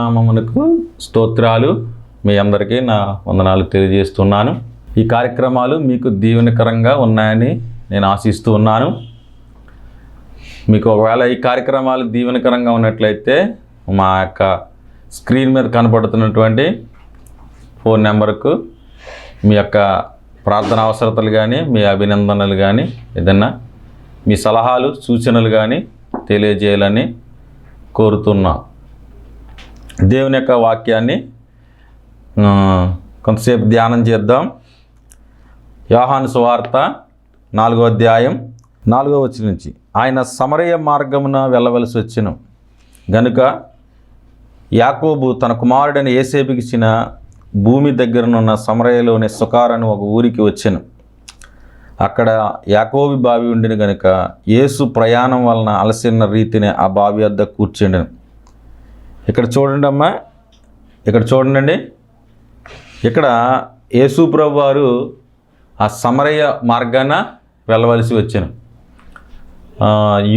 నామమునకు స్తోత్రాలు. మీ అందరికీ నా వందనాలు తెలియజేస్తున్నాను. ఈ కార్యక్రమాలు మీకు దీవెనకరంగా ఉన్నాయని నేను ఆశిస్తూ ఉన్నాను. మీకు ఒకవేళ ఈ కార్యక్రమాలు దీవెనకరంగా ఉన్నట్లయితే మా యొక్క స్క్రీన్ మీద కనపడుతున్నటువంటి ఫోన్ నెంబర్కు మీ యొక్క ప్రార్థన అవసరతలు కానీ, మీ అభినందనలు కానీ, ఏదన్నా మీ సలహాలు సూచనలు కానీ తెలియజేయాలని కోరుతున్నాం. దేవుని యొక్క వాక్యాన్ని కొంతసేపు ధ్యానం చేద్దాం. యోహాను సువార్త 4వ అధ్యాయం 4వ వచనం నుంచి. ఆయన సమరయ మార్గమున వెళ్ళవలసి వచ్చెను గనుక యాకోబు తన కుమారుడైన యోసేపుకి ఇచ్చిన భూమి దగ్గరనున్న సమరయలోని సుకార్ అని ఒక ఊరికి వచ్చెను. అక్కడ యాకోబు బావి ఉండిన గనుక యేసు ప్రయాణం వలన అలసిన రీతిని ఆ బావి వద్ద కూర్చుండెను. ఇక్కడ చూడండి అమ్మా, ఇక్కడ చూడండి. ఇక్కడ యేసు ప్రభు వారు ఆ సమరయ మార్గాన వెళ్ళవలసి వచ్చాను.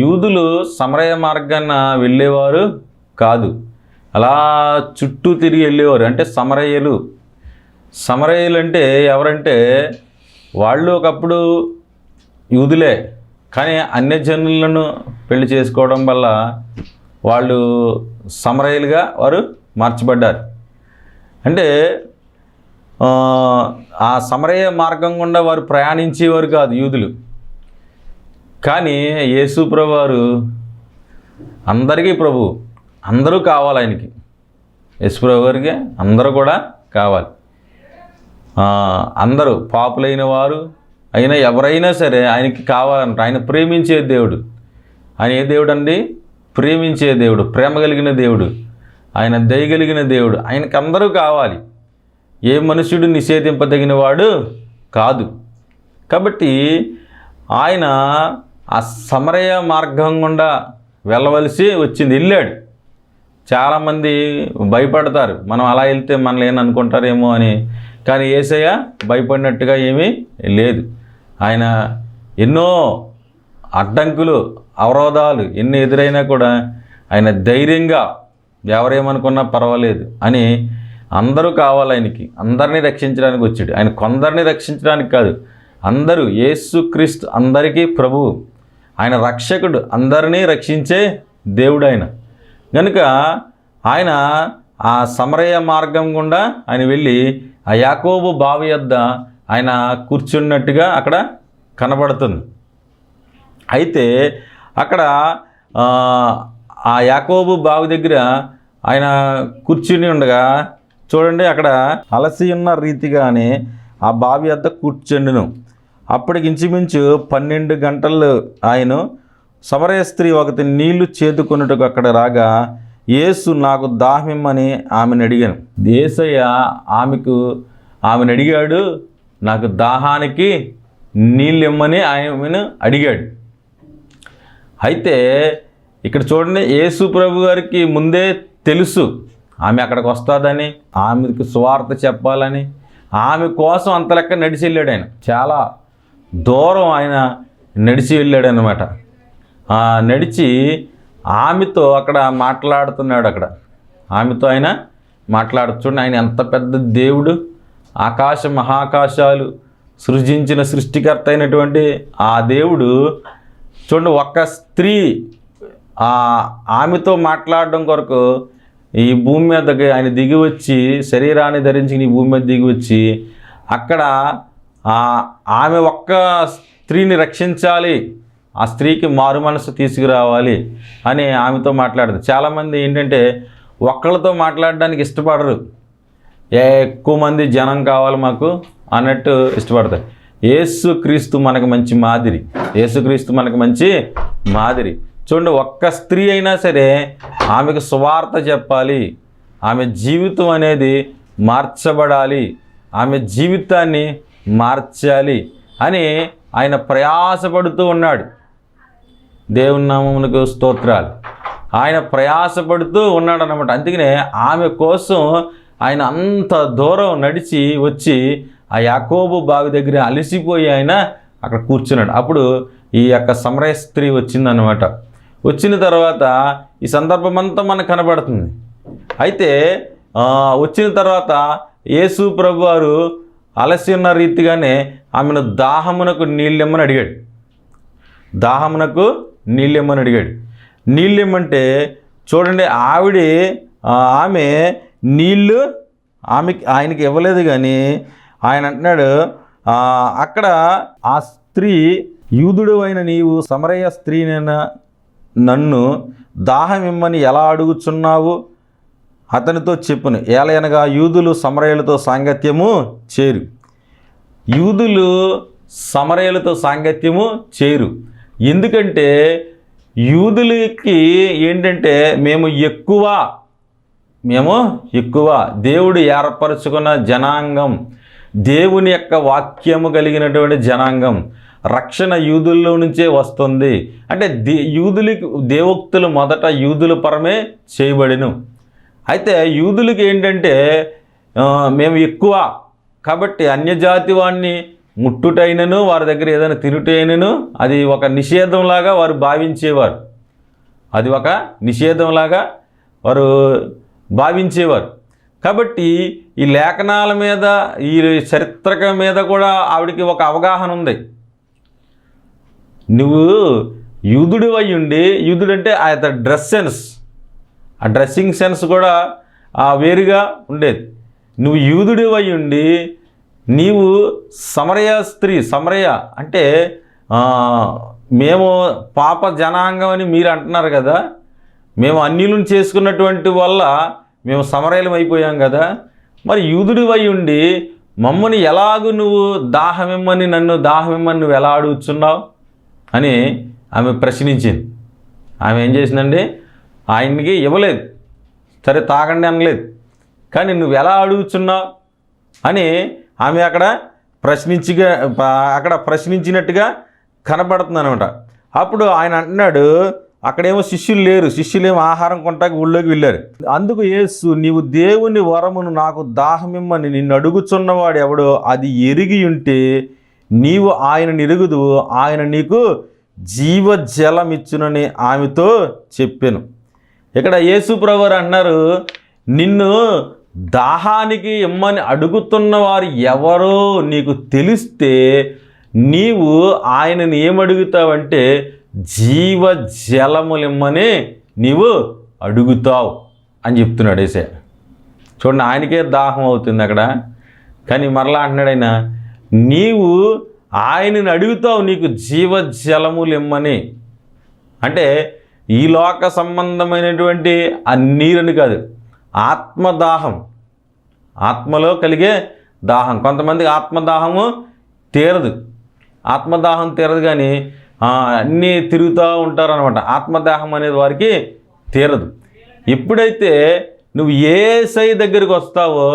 యూదులు సమరయ మార్గాన వెళ్ళేవారు కాదు, అలా చుట్టూ తిరిగి వెళ్ళేవారు. అంటే సమరయ్యలు అంటే ఎవరంటే వాళ్ళు ఒకప్పుడు యూదులే, కానీ అన్యజనులను పెళ్లి చేసుకోవడం వల్ల వాళ్ళు సమరయ్యలుగా వారు మార్చబడ్డారు. అంటే ఆ సమరయ మార్గం గుండా వారు ప్రయాణించేవారు కాదు యూదులు. కానీ యేసు ప్రభు వారు అందరికీ ప్రభు, అందరూ కావాలి ఆయనకి. యేసు ప్రభు వారికి అందరూ కూడా కావాలి. అందరూ పాపులైన వారు అయినా ఎవరైనా సరే ఆయనకి కావాలంట. ఆయన ప్రేమించే దేవుడు. ఆయన ఏ దేవుడు అండి? ప్రేమించే దేవుడు, ప్రేమ కలిగిన దేవుడు, ఆయన దయగలిగిన దేవుడు. ఆయనకి అందరూ కావాలి. ఏ మనుష్యుడు నిషేధింపదగిన వాడు కాదు. కాబట్టి ఆయన ఆ సమరయ మార్గం గుండా వెళ్ళవలసి వచ్చింది, వెళ్ళాడు. చాలామంది భయపడతారు, మనం అలా వెళ్తే మనల్ని ఏమనుకుంటారేమో అని. కానీ యేసయ్య భయపడినట్టుగా ఏమీ లేదు. ఆయన ఎన్నో అడ్డంకులు, అవరోధాలు ఎన్ని ఎదురైనా కూడా ఆయన ధైర్యంగా ఎవరేమనుకున్నా పర్వాలేదు అని అందరూ కావాలి ఆయనకి. అందరినీ రక్షించడానికి వచ్చాడు ఆయన. కొందరిని రక్షించడానికి కాదు, అందరూ. యేసుక్రీస్తు అందరికీ ప్రభువు, ఆయన రక్షకుడు, అందరినీ రక్షించే దేవుడు ఆయన. కనుక ఆయన ఆ సమరయ మార్గం గుండా ఆయన వెళ్ళి ఆ యాకోబు బావి వద్ద ఆయన కూర్చున్నట్టుగా అక్కడ కనబడుతుంది. అయితే అక్కడ ఆ యాకోబు బావి దగ్గర ఆయన కూర్చుని ఉండగా చూడండి, అక్కడ అలసి ఉన్న రీతిగానే ఆ బావి వద్ద కూర్చుండును. అప్పటికి ఇంచుమించు 12 గంటలు ఆయన సమరయ స్త్రీ ఒకటి నీళ్లు చేదుకొనుటకు అక్కడ రాగా యేసు నాకు దాహమిమ్మని ఆమెను అడిగాను. యేసయ్య ఆమెను అడిగాడు, నాకు దాహానికి నీళ్ళు ఇమ్మని ఆమెను అడిగాడు. అయితే ఇక్కడ చూడండి, యేసు ప్రభు గారికి ముందే తెలుసు ఆమె అక్కడికి వస్తుందని, ఆమెకు సువార్త చెప్పాలని. ఆమె కోసం అంత లెక్క నడిచి వెళ్ళాడు ఆయన. చాలా దూరం ఆయన నడిచి వెళ్ళాడు అన్నమాట. నడిచి ఆమెతో అక్కడ మాట్లాడుతున్నాడు. అక్కడ ఆమెతో ఆయన మాట్లాడుతున్నాడు. ఆయన ఎంత పెద్ద దేవుడు, ఆకాశ మహాకాశాలు సృజించిన సృష్టికర్త అయినటువంటి ఆ దేవుడు చూడండి, ఒక్క స్త్రీ ఆమెతో మాట్లాడడం కొరకు ఈ భూమి మీదకి ఆయన దిగి వచ్చి, శరీరాన్ని ధరించి ఈ భూమి మీద దిగి వచ్చి అక్కడ ఆమె ఒక్క స్త్రీని రక్షించాలి, ఆ స్త్రీకి మారు మనసు తీసుకురావాలి అని ఆమెతో మాట్లాడదు. చాలామంది ఏంటంటే ఒక్కళ్ళతో మాట్లాడడానికి ఇష్టపడరు, ఎక్కువ మంది జనం కావాలి మాకు అన్నట్టు ఇష్టపడతారు. యేసుక్రీస్తు మనకు మంచి మాదిరి. యేసుక్రీస్తు మనకు మంచి మాదిరి. చూడండి, ఒక్క స్త్రీ అయినా సరే ఆమెకు సువార్త చెప్పాలి, ఆమె జీవితం అనేది మార్చబడాలి, ఆమె జీవితాన్ని మార్చాలి అని ఆయన ప్రయాసపడుతూ ఉన్నాడు. దేవుని నామమునకు స్తోత్రాలు. ఆయన ప్రయాసపడుతూ ఉన్నాడు అన్నమాట. అందుకనే ఆమె కోసం ఆయన అంత దూరం నడిచి వచ్చి ఆ యాకోబు బావి దగ్గర అలసిపోయి ఆయన అక్కడ కూర్చున్నాడు. అప్పుడు ఈ యొక్క సమరయ స్త్రీ వచ్చిందనమాట. వచ్చిన తర్వాత ఈ సందర్భం అంతా మనకు కనబడుతుంది. అయితే వచ్చిన తర్వాత యేసు ప్రభు వారు అలసి ఉన్న రీతిగానే ఆమెను దాహమునకు నీళ్ళెమ్మని అడిగాడు. దాహమునకు నీళ్ళెమ్మని అడిగాడు. నీళ్ళెమ్మంటే చూడండి, ఆమె నీళ్ళు ఆయనకి ఇవ్వలేదు, కానీ ఆయన అంటున్నాడు అక్కడ ఆ స్త్రీ, యూదుడు అయిన నీవు సమరయ స్త్రీనైనా నన్ను దాహం ఇమ్మని ఎలా అడుగుచున్నావు అతనితో చెప్పును. ఏలయనగా యూదులు సమరయులతో సాంగత్యము చేరు. యూదులు సమరయులతో సాంగత్యము చేరు. ఎందుకంటే యూదులకి ఏంటంటే మేము ఎక్కువ దేవుడు ఏర్పరచుకున్న జనాంగం, దేవుని యొక్క వాక్యము కలిగినటువంటి జనాంగం. రక్షణ యూదుల్లో నుంచే వస్తుంది. అంటే యూదులకి దేవోక్తులు మొదట యూదుల పరమే చేయబడిను. అయితే యూదులకి ఏంటంటే మేము ఎక్కువ కాబట్టి అన్యజాతి వాడిని ముట్టుటైనను, వారి దగ్గర ఏదైనా తినుటైనను అది ఒక నిషేధంలాగా వారు భావించేవారు. అది ఒక నిషేధంలాగా వారు భావించేవారు. కాబట్టి ఈ లేఖనాల మీద, ఈ చరిత్రక మీద కూడా ఆవిడికి ఒక అవగాహన ఉంది. నువ్వు యూదుడు అయి ఉండి, యూదుడు అంటే ఆ డ్రెస్ సెన్స్, ఆ డ్రెస్సింగ్ సెన్స్ కూడా వేరుగా ఉండేది. నువ్వు యూదుడు అయి ఉండి నీవు సమరయ అంటే మేము పాప జనాంగం అని మీరు అంటున్నారు కదా, మేము అన్యులను చేసుకున్నటువంటి వల్ల మేము సమరయలం అయిపోయాం కదా, మరి యూదుడు అయి ఉండి మమ్మల్ని ఎలాగూ నువ్వు నన్ను దాహమిమ్మని నువ్వు ఎలా అడుగుతున్నావు అని ఆమె ప్రశ్నించింది. ఆమె ఏం చేసిందండి, ఆయనకి ఇవ్వలేదు, సరే తాగండి అనలేదు, కానీ నువ్వు ఎలా అడుగుతున్నావు అని ఆమె అక్కడ ప్రశ్నించినట్టుగా కనబడుతుంది అనమాట. అప్పుడు ఆయన అంటున్నాడు, అక్కడేమో శిష్యులు లేరు, శిష్యులేమో ఆహారం కొంటాకి ఊళ్ళోకి వెళ్ళారు. అందుకు యేసు, నీవు దేవుని వరమును నాకు దాహమిమ్మని నిన్ను అడుగుచున్నవాడు ఎవడో అది ఎరిగి ఉంటే నీవు ఆయన ఎరుగుదు, ఆయన నీకు జీవజలమిచ్చునని ఆమెతో చెప్పాను. ఇక్కడ యేసు ప్రభువారు అంటున్నారు, నిన్ను దాహానికి ఇమ్మని అడుగుతున్న వారు ఎవరో నీకు తెలిస్తే నీవు ఆయనని ఏమడుగుతావంటే జీవజలములిమ్మని నీవు అడుగుతావు అని చెప్తున్నాడు యేసయ్య. చూడండి, ఆయనకే దాహం అవుతుంది అక్కడ, కానీ మరలా అంటున్నాడు ఆయన, నీవు ఆయనని అడుగుతావు నీకు జీవజలములిమ్మని. అంటే ఈ లోక సంబంధమైనటువంటి ఆ నీరుని కాదు, ఆత్మదాహం, ఆత్మలో కలిగే దాహం. కొంతమందికి ఆత్మదాహము తీరదు, ఆత్మదాహం తీరదు, కానీ అన్నీ తిరుగుతూ ఉంటారు అనమాట. ఆత్మదాహం అనేది వారికి తీరదు. ఎప్పుడైతే నువ్వు యేసయ్య దగ్గరికి వస్తావో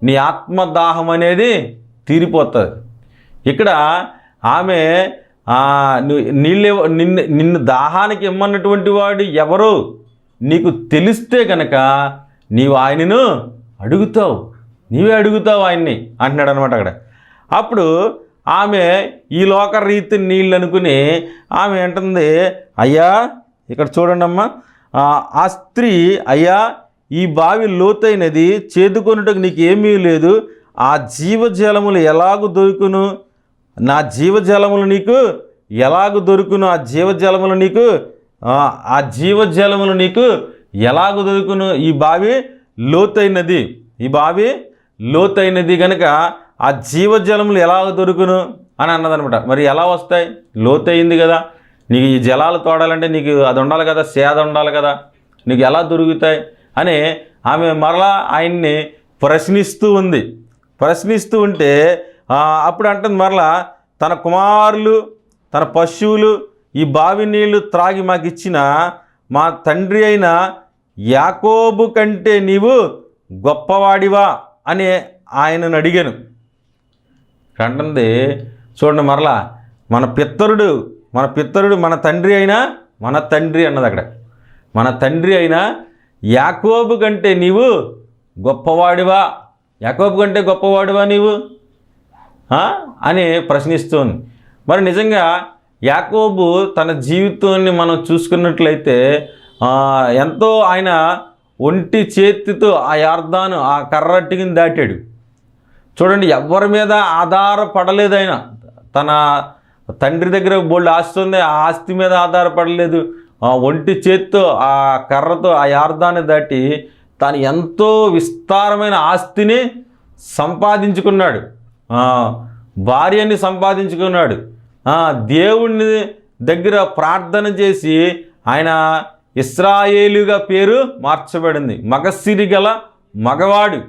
నీ ఆత్మదాహం అనేది తీరిపోతుంది. ఇక్కడ ఆమె నిన్ను దాహానికి ఇమ్మన్నటువంటి వాడు ఎవరో నీకు తెలిస్తే కనుక నీవు ఆయనను అడుగుతావు, నీవే అడుగుతావు ఆయన్ని అంటున్నాడు అనమాట అక్కడ. అప్పుడు ఆమె ఈ లోక రీతి నీళ్ళు అనుకుని ఆమె అంటుంది, అయ్యా ఇక్కడ చూడండి అమ్మా, ఆ స్త్రీ, అయ్యా ఈ బావి లోతైనది, చేదుకొనుటకు నీకు ఏమీ లేదు, ఆ జీవజలములు ఎలాగూ దొరుకును, నా జీవజలములు నీకు ఎలాగూ దొరుకును, ఆ జీవజలములు నీకు ఎలాగూ దొరుకును, ఈ బావి లోతైనది కనుక ఆ జీవజలములు ఎలాగ దొరుకును అని అన్నదనమాట. మరి ఎలా వస్తాయి, లోతయింది కదా, నీకు ఈ జలాలు తోడాలంటే నీకు అది ఉండాలి కదా, సేద ఉండాలి కదా, నీకు ఎలా దొరుకుతాయి అని ఆమె మరలా ఆయన్ని ప్రశ్నిస్తూ ఉంటే అప్పుడు అంటుంది మరలా, తన కుమారులు తన పశువులు ఈ బావి నీళ్లు త్రాగి మాకు ఇచ్చిన మా తండ్రి అయిన యాకోబు కంటే నీవు గొప్పవాడివా అని ఆయనను అడిగాను అంటుంది. చూడండి, మరలా మన పిత్తరుడు మన తండ్రి అన్నది అక్కడ, మన తండ్రి అయిన యాకోబు కంటే నీవు గొప్పవాడివా, యాకోబు కంటే గొప్పవాడివా నీవు అని ప్రశ్నిస్తుంది. మరి నిజంగా యాకోబు తన జీవితాన్ని మనం చూసుకున్నట్లయితే ఎంతో ఆయన ఒంటి చేతితో ఆ యార్దాను ఆ కర్రట్టుకుని దాటాడు. చూడండి, ఎవరి మీద ఆధారపడలేదు ఆయన. తన తండ్రి దగ్గర బోల్డ్ ఆస్తి ఉంది, ఆ ఆస్తి మీద ఆధారపడలేదు. ఒంటి చేత్తో ఆ కర్రతో ఆ యార్దాన్ని దాటి తాను ఎంతో విస్తారమైన ఆస్తిని సంపాదించుకున్నాడు, భార్యని సంపాదించుకున్నాడు. దేవుని దగ్గర ప్రార్థన చేసి ఆయన ఇశ్రాయేలుగా పేరు మార్చబడింది. మగసిరి గల మగవాడు.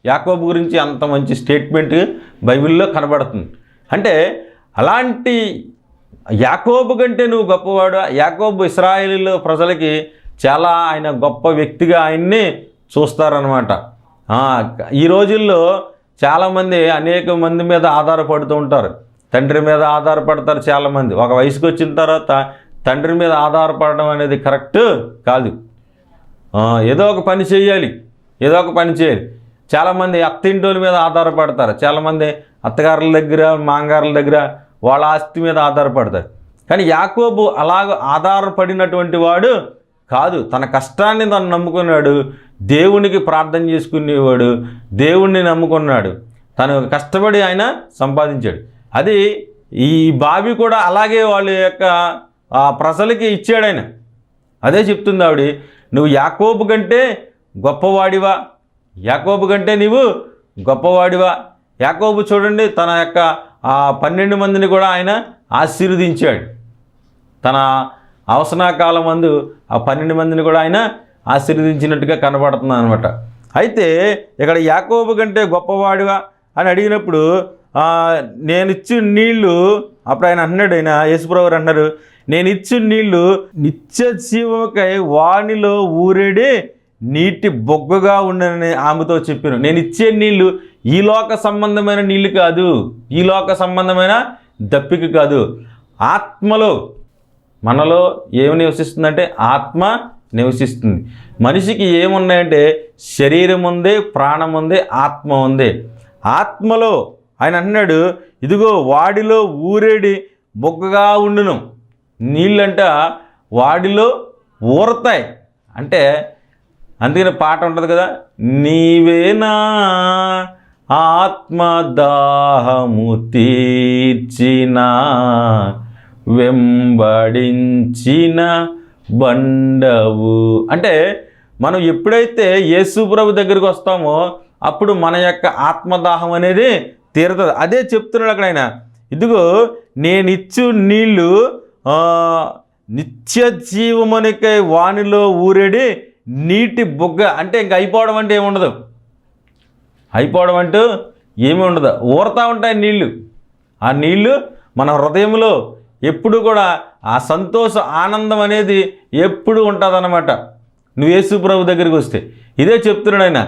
యాకోబు గురించి అంత మంచి స్టేట్మెంట్ బైబిల్లో కనబడుతుంది. అంటే అలాంటి యాకోబు కంటే నువ్వు గొప్పవాడు. యాకోబు ఇశ్రాయేలు ప్రజలకి చాలా ఆయన గొప్ప వ్యక్తిగా ఆయన్ని చూస్తారనమాట. ఈ రోజుల్లో చాలామంది అనేక మంది మీద ఆధారపడుతూ ఉంటారు. తండ్రి మీద ఆధారపడతారు చాలామంది. ఒక వయసుకు వచ్చిన తర్వాత తండ్రి మీద ఆధారపడడం అనేది కరెక్ట్ కాదు. ఏదో ఒక పని చేయాలి, ఏదో ఒక పని చేయాలి. చాలామంది అత్తింటోళ్ళ మీద ఆధారపడతారు, చాలామంది అత్తగారుల దగ్గర మాంగారుల దగ్గర వాళ్ళ ఆస్తి మీద ఆధారపడతారు. కానీ యాకోబు అలాగ ఆధారపడినటువంటి వాడు కాదు. తన కష్టాన్ని తను నమ్ముకున్నాడు, దేవునికి ప్రార్థన చేసుకునేవాడు, దేవుణ్ణి నమ్ముకున్నాడు, తను కష్టపడి ఆయన సంపాదించాడు. అది ఈ బావి కూడా అలాగే వాళ్ళ యొక్క ప్రజలకి ఇచ్చాడు ఆయన. అదే చెప్తుంది ఆవిడ, నువ్వు యాకోబు కంటే గొప్పవాడివా, యాకోబు కంటే నీవు గొప్పవాడివా. యాకోబు చూడండి, తన యొక్క 12 మందిని కూడా ఆయన ఆశీర్వదించాడు. తన అవసరకాలం మందు ఆ 12 మందిని కూడా ఆయన ఆశీర్వదించినట్టుగా కనబడుతుంది అనమాట. అయితే ఇక్కడ యాకోబు కంటే గొప్పవాడివా అని అడిగినప్పుడు నేను ఇచ్చిన నీళ్లు, అప్పుడు ఆయన అన్నాడు, ఆయన యేసుప్రభువు అన్నారు, నేను ఇచ్చిన నీళ్లు నిత్య జీవకై వానిలో ఊరేడే నీటి బొగ్గగా ఉండని ఆమెతో చెప్పాను. నేను ఇచ్చే నీళ్లు ఈ లోక సంబంధమైన నీళ్లు కాదు, ఈ లోక సంబంధమైన దప్పిక కాదు. ఆత్మలో, మనలో ఏమి నివసిస్తుందంటే ఆత్మ నివసిస్తుంది. మనిషికి ఏమున్నాయంటే శరీరం ఉంది, ప్రాణం ఉంది, ఆత్మ ఉంది. ఆత్మలో ఆయన అన్నాడు, ఇదిగో వాడిలో ఊరేడి బొగ్గగా ఉండును. నీళ్ళంట వాడిలో ఊరతాయి. అంటే అందుకని పాట ఉంటుంది కదా, నీవేనా ఆత్మదాహము తీర్చిన వెంబడించిన బండవు. అంటే మనం ఎప్పుడైతే యేసు ప్రభు దగ్గరికి వస్తామో అప్పుడు మన యొక్క ఆత్మదాహం అనేది తీరుతుంది. అదే చెప్తున్నాడు అక్కడ ఆయన, ఇదిగో నేనిచ్చు నీళ్ళు నిత్య జీవమునికై వానిలో ఊరేడి నీటి బొగ్గ. అంటే ఇంక అయిపోవడం అంటే ఏముండదు, అయిపోవడం అంటూ ఏమి ఉండదు, ఊరుతూ ఉంటాయి నీళ్ళు. ఆ నీళ్ళు మన హృదయంలో ఎప్పుడు కూడా ఆ సంతోష ఆనందం అనేది ఎప్పుడు ఉంటుందన్నమాట నువ్వు యేసు ప్రభు దగ్గరికి వస్తే. ఇదే చెప్తున్నాడు ఆయన,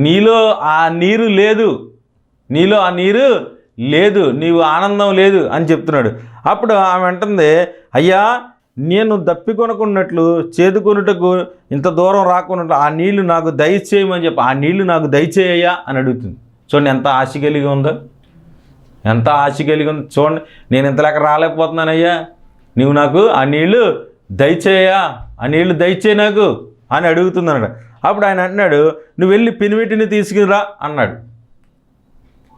నీలో ఆ నీరు లేదు, నీలో ఆ నీరు లేదు, నీవు ఆనందం లేదు అని చెప్తున్నాడు. అప్పుడు ఆమె అంటుంది, అయ్యా నేను దప్పికొనకున్నట్లు చేదుకొనుటకు ఇంత దూరం రాకున్నట్లు ఆ నీళ్లు నాకు దయచేయమని చెప్పి, ఆ నీళ్లు నాకు దయచేయ్యా అని అడుగుతుంది. చూడండి ఎంత ఆశ కలిగి ఉందో, ఎంత ఆశ కలిగి ఉంది. చూడండి, నేను ఇంతలేక రాలేకపోతున్నానయ్యా, నీవు నాకు ఆ నీళ్లు దయచేయ్యా, ఆ నీళ్లు దయచేయి నాకు అని అడుగుతున్నాడు. అప్పుడు ఆయన అంటున్నాడు, నువ్వు వెళ్ళి పెనిమిటిని తీసుకురా అన్నాడు.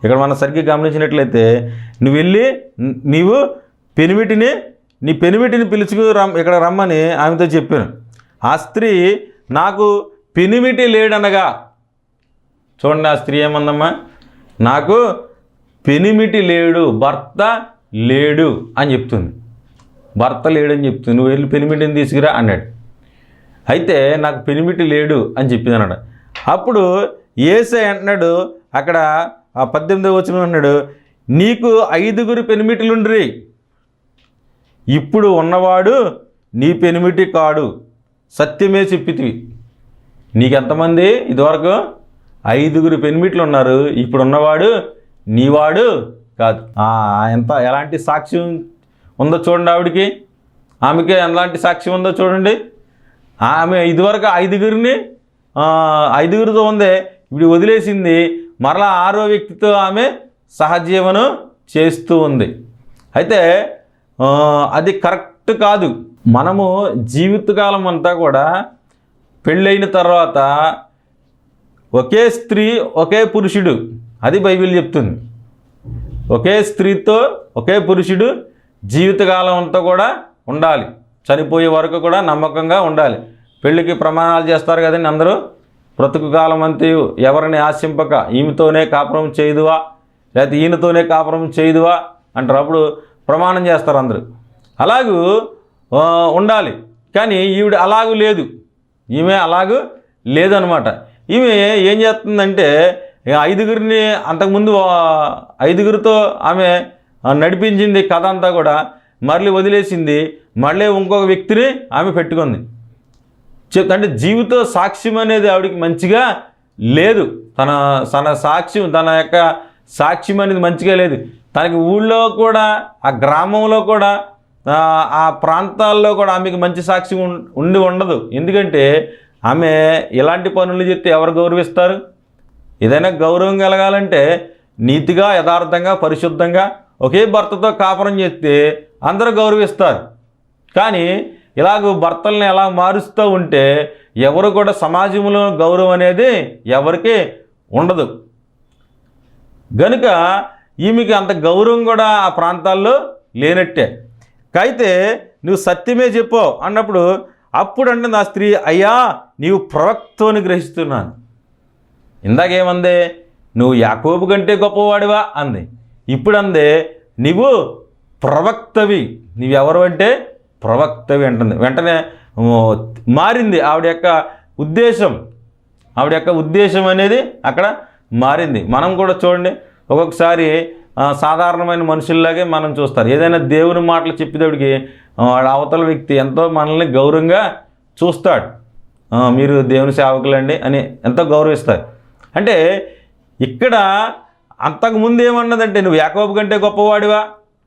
ఇక్కడ మనం సరిగ్గా గమనించినట్లయితే, నువ్వు వెళ్ళి నీ పెనిమిటిని పిలుచుకు ఇక్కడ రమ్మని ఆమెతో చెప్పాను. ఆ స్త్రీ నాకు పెనిమిటి లేడనగా, చూడండి ఆ స్త్రీ ఏమందమ్మా, నాకు పెనిమిటి లేడు, భర్త లేడు అని చెప్తుంది. భర్త లేడని చెప్తుంది, నువ్వు వెళ్ళి పెనిమిటిని తీసుకురా అన్నాడు. అయితే నాకు పెనిమిటి లేడు అని చెప్పింది అన్నాడు. అప్పుడు యేసయ్య అంటున్నాడు అక్కడ 18వ వచనం అన్నాడు, నీకు 5 పెనిమిటిలుండ్రి, ఇప్పుడు ఉన్నవాడు నీ పెనిమిటి కాడు, సత్యమే చెప్పితివి. నీకెంతమంది ఇదివరకు 5 పెనిమిట్లు ఉన్నారు, ఇప్పుడు ఉన్నవాడు నీవాడు కాదు. ఎలాంటి సాక్ష్యం ఉందో చూడండి ఆవిడికి, ఆమెకి ఎలాంటి సాక్ష్యం ఉందో చూడండి. ఆమె ఇదివరకు 5 ఉందే, ఇప్పుడు వదిలేసింది, మరలా 6వ వ్యక్తితో ఆమె సహజీవనం చేస్తూ ఉంది. అయితే అది కరెక్ట్ కాదు. మనము జీవితకాలం అంతా కూడా పెళ్ళైన తర్వాత ఒకే స్త్రీ ఒకే పురుషుడు, అది బైబిల్ చెప్తుంది. ఒకే స్త్రీతో ఒకే పురుషుడు జీవితకాలం అంతా కూడా ఉండాలి, చనిపోయే వరకు కూడా నమ్మకంగా ఉండాలి. పెళ్ళికి ప్రమాణాలు చేస్తారు కదండి అందరూ, బ్రతుకు కాలం అంతయు ఎవరిని ఆశింపక ఈమెతోనే కాపురం చేయదువా, లేకపోతే ఈయనతోనే కాపురం చేయదువా అంటారు. అప్పుడు ప్రమాణం చేస్తారు అందరూ. అలాగూ ఉండాలి. కానీ ఈవిడ అలాగూ లేదు, ఈమె అలాగూ లేదనమాట. ఈమె ఏం చేస్తుందంటే ఐదుగురిని, అంతకుముందు ఐదుగురితో ఆమె నడిపించింది కథ అంతా కూడా, మళ్ళీ వదిలేసింది, మళ్ళీ ఇంకొక వ్యక్తిని ఆమె పెట్టుకుంది. అంటే జీవిత సాక్ష్యం అనేది ఆవిడకి మంచిగా లేదు. తన సాక్ష్యం, తన యొక్క సాక్ష్యం అనేది మంచిగా లేదు. తనకి ఊళ్ళో కూడా, ఆ గ్రామంలో కూడా, ఆ ప్రాంతాల్లో కూడా ఆమెకి మంచి సాక్ష్యం ఉండదు. ఎందుకంటే ఆమె ఇలాంటి పనులు చేస్తే ఎవరు గౌరవిస్తారు? ఏదైనా గౌరవం కలగాలంటే నీతిగా, యథార్థంగా, పరిశుద్ధంగా ఒకే భర్తతో కాపురం చేస్తే అందరూ గౌరవిస్తారు. కానీ ఇలాగ భర్తల్ని ఎలా మారుస్తూ ఉంటే ఎవరు కూడా సమాజంలో గౌరవం అనేది ఎవరికి ఉండదు. గనుక ఈమెకి అంత గౌరవం కూడా ఆ ప్రాంతాల్లో లేనట్టే. అయితే నువ్వు సత్యమే చెప్పావు అన్నప్పుడు అప్పుడంటే నా స్త్రీ, అయ్యా నీవు ప్రవక్తని గ్రహిస్తున్నాను. ఇందాకేమందే, నువ్వు యాకోబు కంటే గొప్పవాడివా అంది. ఇప్పుడు అందే, నీవు ప్రవక్తవి, నీవెవరు అంటే ప్రవక్తవి అంటుంది. వెంటనే మారింది ఆవిడ యొక్క ఉద్దేశం. ఆవిడ యొక్క ఉద్దేశం అనేది అక్కడ మారింది. మనం కూడా చూడండి, ఒక్కొక్కసారి సాధారణమైన మనుషుల్లాగే మనం చూస్తారు. ఏదైనా దేవుని మాటలు చెప్పేటప్పటికి అవతల వ్యక్తి ఎంతో మనల్ని గౌరవంగా చూస్తాడు. మీరు దేవుని సేవకులండి అని ఎంతో గౌరవిస్తారు. అంటే ఇక్కడ అంతకుముందు ఏమన్నదంటే, నువ్వు యాకోబు కంటే గొప్పవాడివా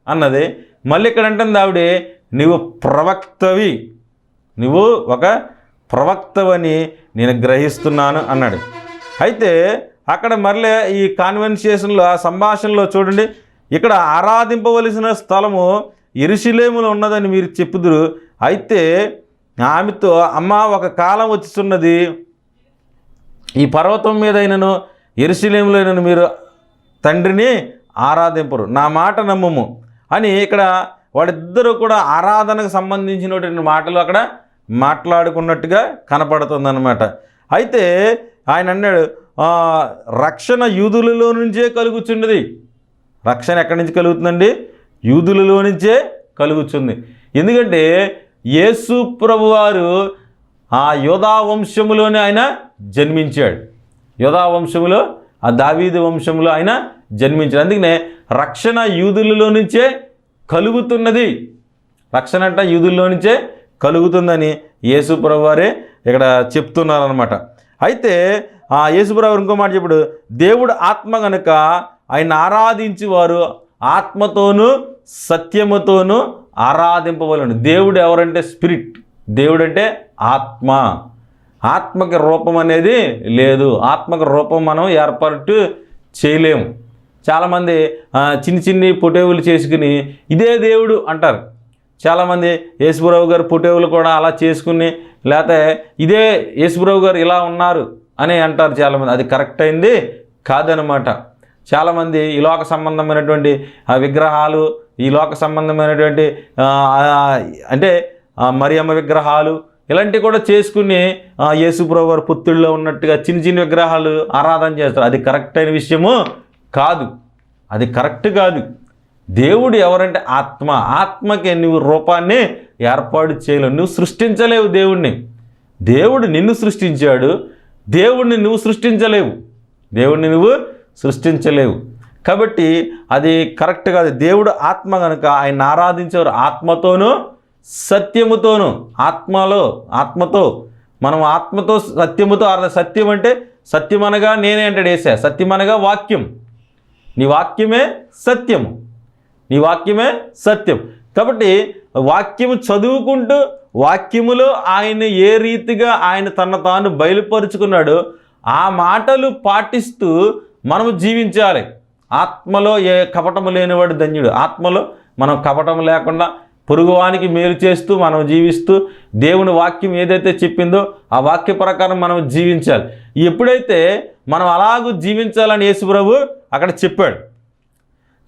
అన్నది. మళ్ళీ ఇక్కడ అంటుంది ఆవిడ, నువ్వు ప్రవక్తవి, నువ్వు ఒక ప్రవక్తవని నేను గ్రహిస్తున్నాను అన్నాడు. అయితే అక్కడ మళ్ళీ ఈ కాన్వర్సేషన్లో, ఆ సంభాషణలో చూడండి, ఇక్కడ ఆరాధింపవలసిన స్థలము యెరూషలేములో ఉన్నదని మీరు చెప్పుదురు. అయితే ఆమెతో, అమ్మ ఒక కాలం వచ్చుతున్నది, ఈ పర్వతం మీదైనను యెరూషలేములోనైనను మీరు తండ్రిని ఆరాధింపరు, నా మాట నమ్మము అని ఇక్కడ వాళ్ళిద్దరూ కూడా ఆరాధనకు సంబంధించినటువంటి మాటలు అక్కడ మాట్లాడుకున్నట్టుగా కనపడుతుందన్నమాట. అయితే ఆయన అన్నాడు, రక్షణ యూదులలో నుంచే కలుగుచున్నది. రక్షణ ఎక్కడి నుంచి కలుగుతుందండి? యూదులలో నుంచే కలుగుతుంది. ఎందుకంటే యేసు ప్రభువారు ఆ యోధా వంశములోనే ఆయన జన్మించాడు. యోధా వంశములో, ఆ దావీదు వంశంలో ఆయన జన్మించాడు. అందుకనే రక్షణ యూదులలో నుంచే కలుగుతున్నది. రక్షణ అంట యూదుల్లో నుంచే కలుగుతుందని యేసు ప్రభువారే ఇక్కడ చెప్తున్నారనమాట. అయితే ఆ యేసు ప్రభువారు ఇంకో మాట చెప్పాడు, దేవుడు ఆత్మ కనుక ఆయన ఆరాధించి వారు ఆత్మతోనూ సత్యముతోనూ ఆరాధింపవలను. దేవుడు ఎవరంటే స్పిరిట్, దేవుడు అంటే ఆత్మ. ఆత్మకి రూపం అనేది లేదు. ఆత్మకి రూపం మనం ఏర్పాటు చేయలేము. చాలామంది చిన్ని పొటేవులు చేసుకుని ఇదే దేవుడు అంటారు. చాలామంది యేసుప్రభు గారు పొటేవులు కూడా అలా చేసుకుని, లేకపోతే ఇదే యేసుప్రభు గారు ఇలా ఉన్నారు అని అంటారు చాలామంది. అది కరెక్ట్ అయింది కాదనమాట. చాలామంది ఈ లోక సంబంధమైనటువంటి విగ్రహాలు, ఈ లోక సంబంధమైనటువంటి అంటే మరియమ్మ విగ్రహాలు ఇలాంటివి కూడా చేసుకుని యేసుప్రభు వారు పుత్తుల్లో ఉన్నట్టుగా చిన్న విగ్రహాలు ఆరాధన చేస్తారు. అది కరెక్ట్ అయిన విషయము కాదు, అది కరెక్ట్ కాదు. దేవుడు ఎవరంటే ఆత్మ. ఆత్మకి నువ్వు రూపాన్ని ఏర్పాటు చేయలేవు, నువ్వు సృష్టించలేవు దేవుణ్ణి. దేవుడు నిన్ను సృష్టించాడు, దేవుణ్ణి నువ్వు సృష్టించలేవు, దేవుణ్ణి నువ్వు సృష్టించలేవు. కాబట్టి అది కరెక్ట్ కాదు. దేవుడు ఆత్మ కనుక ఆయన ఆరాధించేవారు ఆత్మతోనూ సత్యముతోనూ. ఆత్మతో మనం ఆత్మతో సత్యముతో సత్యం అంటే సత్యం అనగా నేనే అంటాడు యేసయ్య. సత్యం అనగా వాక్యం. నీ వాక్యమే సత్యము, నీ వాక్యమే సత్యం. కాబట్టి వాక్యము చదువుకుంటూ వాక్యములో ఆయన ఏ రీతిగా ఆయన తన తాను బయలుపరుచుకున్నాడో ఆ మాటలు పాటిస్తూ మనము జీవించాలి. ఆత్మలో ఏ కపటము లేనివాడు ధన్యుడు. ఆత్మలో మనం కపటం లేకుండా పొరుగువానికి మేలు చేస్తూ మనం జీవిస్తూ దేవుని వాక్యం ఏదైతే చెప్పిందో ఆ వాక్య ప్రకారం మనం జీవించాలి. ఎప్పుడైతే మనం అలాగూ జీవించాలని యేసు ప్రభు అక్కడ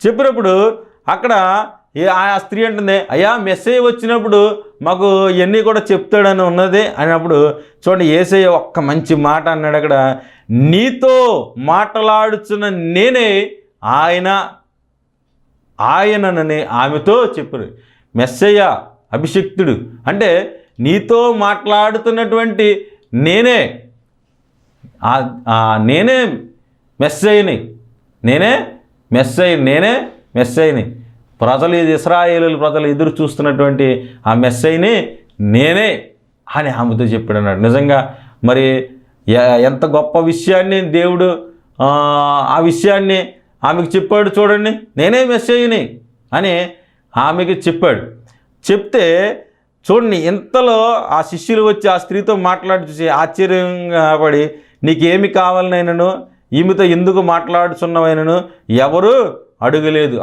చెప్పినప్పుడు అక్కడ ఆ స్త్రీ అంటుంది, అయ్యా మెస్సయ్య వచ్చినప్పుడు మాకు ఇవన్నీ కూడా చెప్తాడని ఉన్నది అన్నప్పుడు చూడండి, యేసయ్య ఒక్క మంచి మాట అన్నాడు అక్కడ, నీతో మాట్లాడుచున్న నేనే ఆయననని ఆమెతో చెప్పారు. మెస్సయ్య అభిషిక్తుడు అంటే నీతో మాట్లాడుతున్నటువంటి నేనే మెస్సయ్యని, నేనే మెస్సయ్యని. ప్రజలు, ఇశ్రాయేలు ప్రజలు ఎదురు చూస్తున్నటువంటి ఆ మెస్సయ్యని నేనే అని ఆమెతో చెప్పాడు అన్నాడు. నిజంగా మరి ఎంత గొప్ప విషయాన్ని దేవుడు ఆ విషయాన్ని ఆమెకు చెప్పాడు చూడండి. నేనే మెస్సయ్యని అని ఆమెకి చెప్తే చూడండి, ఇంతలో ఆ శిష్యులు వచ్చి ఆ స్త్రీతో మాట్లాడి చూసి ఆశ్చర్యంగా పడి, నీకేమి కావాలనైనను ఈమెతో ఎందుకు మాట్లాడుచున్నవైనను ఎవరు అడగలేదు.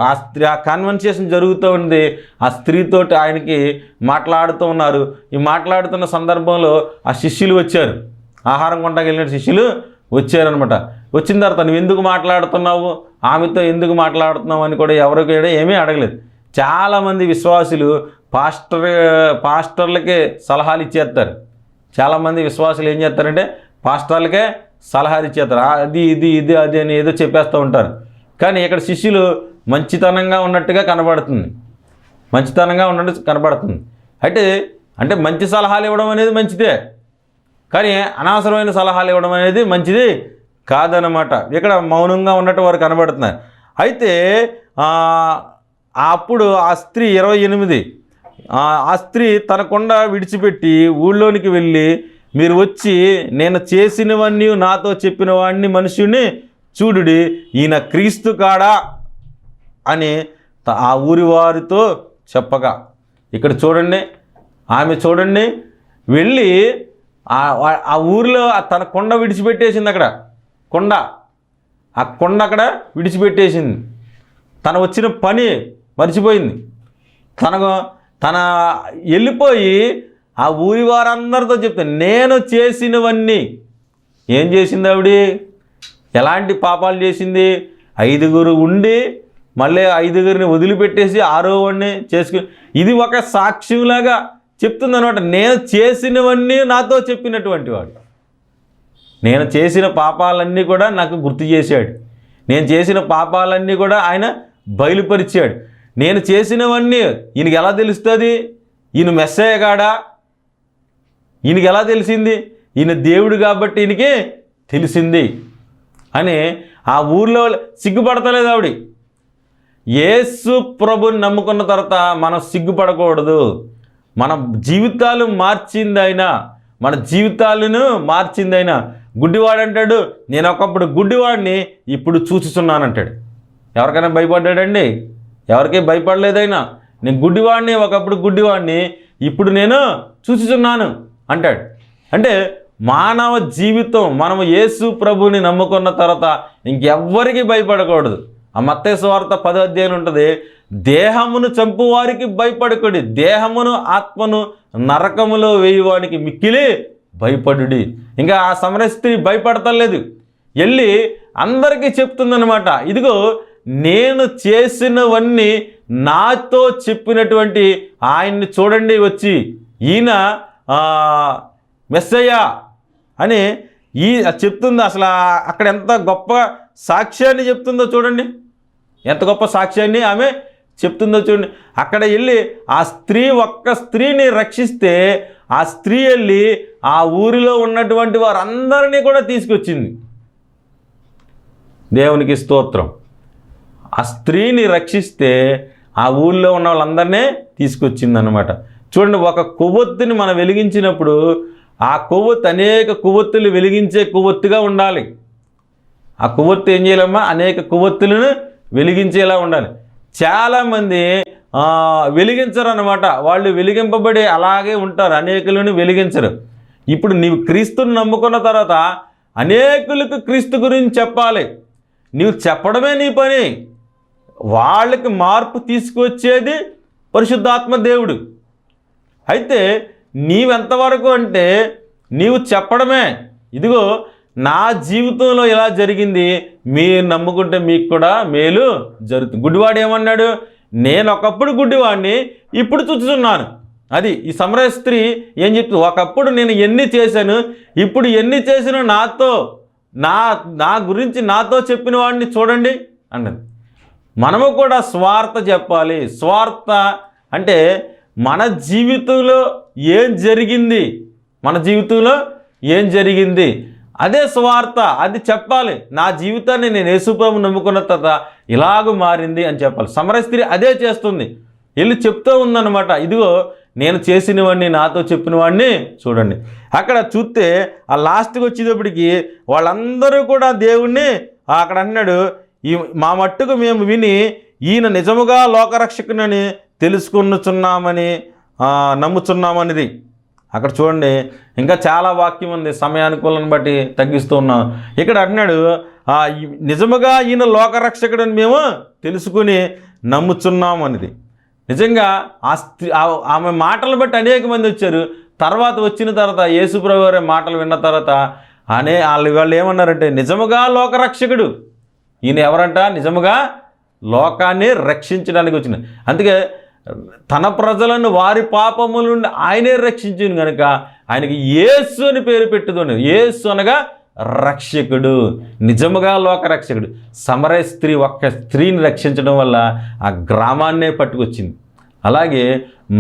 ఆ కన్వర్సేషన్ జరుగుతూ ఉంది. ఆ స్త్రీతోటి ఆయనకి మాట్లాడుతూ ఉన్నారు. ఈ మాట్లాడుతున్న సందర్భంలో ఆ శిష్యులు వచ్చారు, ఆహారం కొంటాకి వెళ్ళిన శిష్యులు వచ్చారనమాట. వచ్చిన తర్వాత నువ్వు ఎందుకు మాట్లాడుతున్నావు, ఆమెతో ఎందుకు మాట్లాడుతున్నావు అని కూడా ఎవరికి ఏమీ అడగలేదు. చాలామంది విశ్వాసులు పాస్టర్లకే సలహాలు ఇచ్చేస్తారు. చాలామంది విశ్వాసులు ఏం చేస్తారంటే పాస్టర్లకే సలహాలు ఇచ్చేస్తారు. అది అని ఏదో చెప్పేస్తూ ఉంటారు. కానీ ఇక్కడ శిష్యులు మంచితనంగా ఉన్నట్టుగా కనబడుతుంది, అంటే మంచి సలహాలు ఇవ్వడం అనేది మంచిదే, కానీ అనవసరమైన సలహాలు ఇవ్వడం అనేది మంచిది కాదనమాట. ఇక్కడ మౌనంగా ఉన్నట్టు వారు కనబడుతున్నారు. అయితే అప్పుడు ఆ స్త్రీ 28 ఆ స్త్రీ తన కొండ విడిచిపెట్టి ఊళ్ళోనికి వెళ్ళి, మీరు వచ్చి నేను చేసినవన్నీ నాతో చెప్పిన వాడిని మనుషుని చూడుడి, ఈయన క్రీస్తు కాడా అని ఆ ఊరి వారితో చెప్పగా, ఇక్కడ చూడండి, ఆమె చూడండి వెళ్ళి ఆ ఊరిలో తన కొండ విడిచిపెట్టేసింది. అక్కడ కొండ అక్కడ విడిచిపెట్టేసింది. తను వచ్చిన పని మర్చిపోయింది. తన వెళ్ళిపోయి ఆ ఊరి వారందరితో చెప్తే, నేను చేసినవన్నీ. ఏం చేసింది ఆవిడ? ఎలాంటి పాపాలు చేసింది? 5 ఉండి మళ్ళీ 5 వదిలిపెట్టేసి 6వ వాడిని చేసుకుని, ఇది ఒక సాక్ష్యంలాగా చెప్తుంది అనమాట. నేను చేసినవన్నీ నాతో చెప్పినటువంటి వాడు, నేను చేసిన పాపాలన్నీ కూడా నాకు గుర్తు చేశాడు, నేను చేసిన పాపాలన్నీ కూడా ఆయన బయలుపరిచాడు. నేను చేసినవన్నీ ఈయనకి ఎలా తెలుస్తుంది? ఈయన మెస్సయ్య కాడా? ఈయనకి ఎలా తెలిసింది? ఈయన దేవుడు కాబట్టి ఈయనకి తెలిసింది అని ఆ ఊర్లో సిగ్గుపడతలేదు ఆవిడ. యేసు ప్రభుని నమ్ముకున్న తర్వాత మనం సిగ్గుపడకూడదు. మన జీవితాలు మార్చిందైనా, మన జీవితాలను మార్చిందైనా. గుడ్డివాడు అంటాడు, నేను ఒకప్పుడు గుడ్డివాడిని ఇప్పుడు చూచుచున్నానంటాడు. ఎవరికైనా భయపడ్డాడండి? ఎవరికీ భయపడలేదైనా. నేను గుడ్డివాడిని, ఒకప్పుడు గుడ్డివాడిని, ఇప్పుడు నేను చూచుచున్నాను అంటాడు. అంటే మానవ జీవితం, మనము యేసు ప్రభుని నమ్ముకున్న తర్వాత ఇంకెవ్వరికి భయపడకూడదు. ఆ మత్తయి సువార్త 10వ అధ్యాయం ఉంటుంది, దేహమును చంపువారికి భయపడకుడి, దేహమును ఆత్మను నరకములో వేయువానికి మిక్కిలి భయపడుడి. ఇంకా ఆ సమరయ స్త్రీ భయపడతలేదు, వెళ్ళి అందరికీ చెప్తుందనమాట, ఇదిగో నేను చేసినవన్నీ నాతో చెప్పినటువంటి ఆయన్ని చూడండి, వచ్చి ఈయన మెస్సయ్య అని చెప్తుంది. అసలు అక్కడ ఎంత గొప్ప సాక్ష్యాన్ని చెప్తుందో చూడండి, ఎంత గొప్ప సాక్ష్యాన్ని ఆమె చెప్తుందో చూడండి. అక్కడ వెళ్ళి ఆ స్త్రీ, ఒక్క స్త్రీని రక్షిస్తే ఆ స్త్రీ వెళ్ళి ఆ ఊరిలో ఉన్నటువంటి వారందరినీ కూడా తీసుకొచ్చింది. దేవునికి స్తోత్రం. ఆ స్త్రీని రక్షిస్తే ఆ ఊళ్ళో ఉన్న వాళ్ళందరినీ తీసుకొచ్చింది అన్నమాట. చూడండి, ఒక కొవ్వొత్తిని మనం వెలిగించినప్పుడు ఆ కొవ్వొత్తి అనేక కొవ్వొత్తులు వెలిగించే కొవ్వొత్తిగా ఉండాలి. ఆ కొవ్వొత్తి ఏం చేయాలమ్మా? అనేక కొవ్వొత్తులను వెలిగించేలా ఉండాలి. చాలామంది వెలిగించరు అన్నమాట. వాళ్ళు వెలిగింపబడి అలాగే ఉంటారు, అనేకులను వెలిగించరు. ఇప్పుడు నీవు క్రీస్తుని నమ్ముకున్న తర్వాత అనేకులకు క్రీస్తు గురించి చెప్పాలి. నీవు చెప్పడమే నీ పని. వాళ్ళకి మార్పు తీసుకొచ్చేది పరిశుద్ధాత్మ దేవుడు. అయితే నీవెంతవరకు అంటే నీవు చెప్పడమే, ఇదిగో నా జీవితంలో ఇలా జరిగింది, మీరు నమ్ముకుంటే మీకు కూడా మేలు జరుగుతుంది. గుడ్డివాడు ఏమన్నాడు? నేను ఒకప్పుడు గుడ్డివాడిని, ఇప్పుడు చూస్తున్నాను. అది ఈ సమరయ స్త్రీ ఏం చెప్తుంది? ఒకప్పుడు నేను ఎన్ని చేశాను, ఇప్పుడు ఎన్ని చేసినా నా గురించి నాతో చెప్పిన వాడిని చూడండి అన్నది. మనము కూడా స్వార్థ చెప్పాలి. స్వార్థ అంటే మన జీవితంలో ఏం జరిగింది, మన జీవితంలో ఏం జరిగింది అదే స్వార్థ, అది చెప్పాలి. నా జీవితాన్ని నేను యేసుప్రభువుని నమ్ముకున్న తర్వాత ఇలాగూ మారింది అని చెప్పాలి. సమరయ స్త్రీ అదే చేస్తుంది, వెళ్ళి చెప్తూ ఉందన్నమాట. ఇదిగో నేను చేసినవాడిని, నాతో చెప్పిన వాడిని చూడండి. అక్కడ చూస్తే ఆ లాస్ట్కి వచ్చేటప్పటికి వాళ్ళందరూ కూడా దేవుణ్ణి అక్కడ అన్నాడు, మా మట్టుకు మేము విని ఈయన నిజముగా లోకరక్షకునని తెలుసుకున్నామని నమ్ముచున్నామనిది. అక్కడ చూడండి, ఇంకా చాలా వాక్యం ఉంది, సమయానుకూలను బట్టి తగ్గిస్తూ ఉన్నాం. ఇక్కడ అన్నాడు, నిజముగా ఈయన లోకరక్షకుడని మేము తెలుసుకుని నమ్ముచున్నామనిది. నిజంగా ఆమె మాటలు బట్టి అనేక మంది వచ్చారు. తర్వాత వచ్చిన తర్వాత యేసుప్రభు వారి మాటలు విన్న తర్వాత వాళ్ళు ఏమన్నారంటే, నిజముగా లోకరక్షకుడు ఈయన ఎవరంట? నిజముగా లోకాన్ని రక్షించడానికి వచ్చిన. అందుకే తన ప్రజలను వారి పాపముల నుండి ఆయనే రక్షించింది కనుక ఆయనకి యేసు అని పేరు పెట్టుతుంది. యేసు అనగా రక్షకుడు, నిజముగా లోకరక్షకుడు. సమరయ స్త్రీ ఒక్క స్త్రీని రక్షించడం వల్ల ఆ గ్రామాన్నే పట్టుకొచ్చింది. అలాగే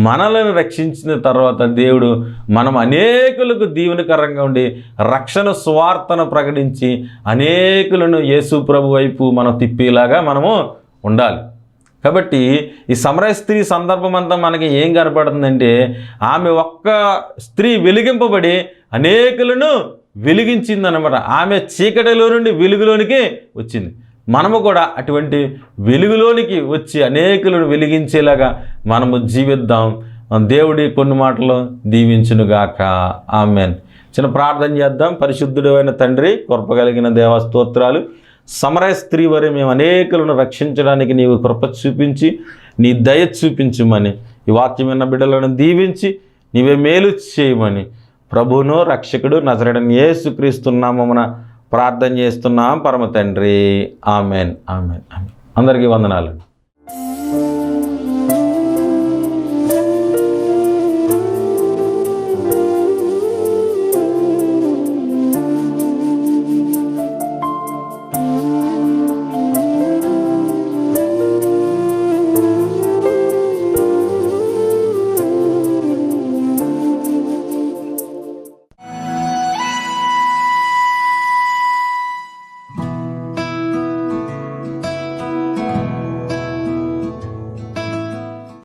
మనలను రక్షించిన తర్వాత దేవుడు మనం అనేకులకు దీవెనకరంగా ఉండి రక్షణ స్వార్థను ప్రకటించి అనేకులను యేసు ప్రభు వైపు మనం తిప్పేలాగా మనము ఉండాలి. కాబట్టి ఈ సమరయ స్త్రీ సందర్భం అంతా మనకి ఏం కనపడుతుందంటే, ఆమె ఒక్క స్త్రీ వెలిగింపబడి అనేకులను వెలిగించిందనమాట. ఆమె చీకటిలో నుండి వెలుగులోనికి వచ్చింది. మనము కూడా అటువంటి వెలుగులోనికి వచ్చి అనేకులను వెలిగించేలాగా మనము జీవిద్దాం. దేవుడి కొన్ని మాటలు దీవించునుగాక. ఆమెన్. చిన్న ప్రార్థన చేద్దాం. పరిశుద్ధుడు అయిన తండ్రి, కృప కలిగిన దేవ స్తోత్రాలు. సమరయ స్త్రీ వరే మేము అనేకులను రక్షించడానికి నీవు కృప చూపించి నీ దయ చూపించమని, ఈ వాక్యం విన్న బిడ్డలను దీవించి నీవే మేలు చేయమని ప్రభువును రక్షకుడు నజరేయుడైన యేసుక్రీస్తు నామమున ప్రార్థన చేస్తున్నాం పరమ తండ్రి. ఆమెన్. ఆమెన్. ఆమెన్. అందరికీ వందనాలు.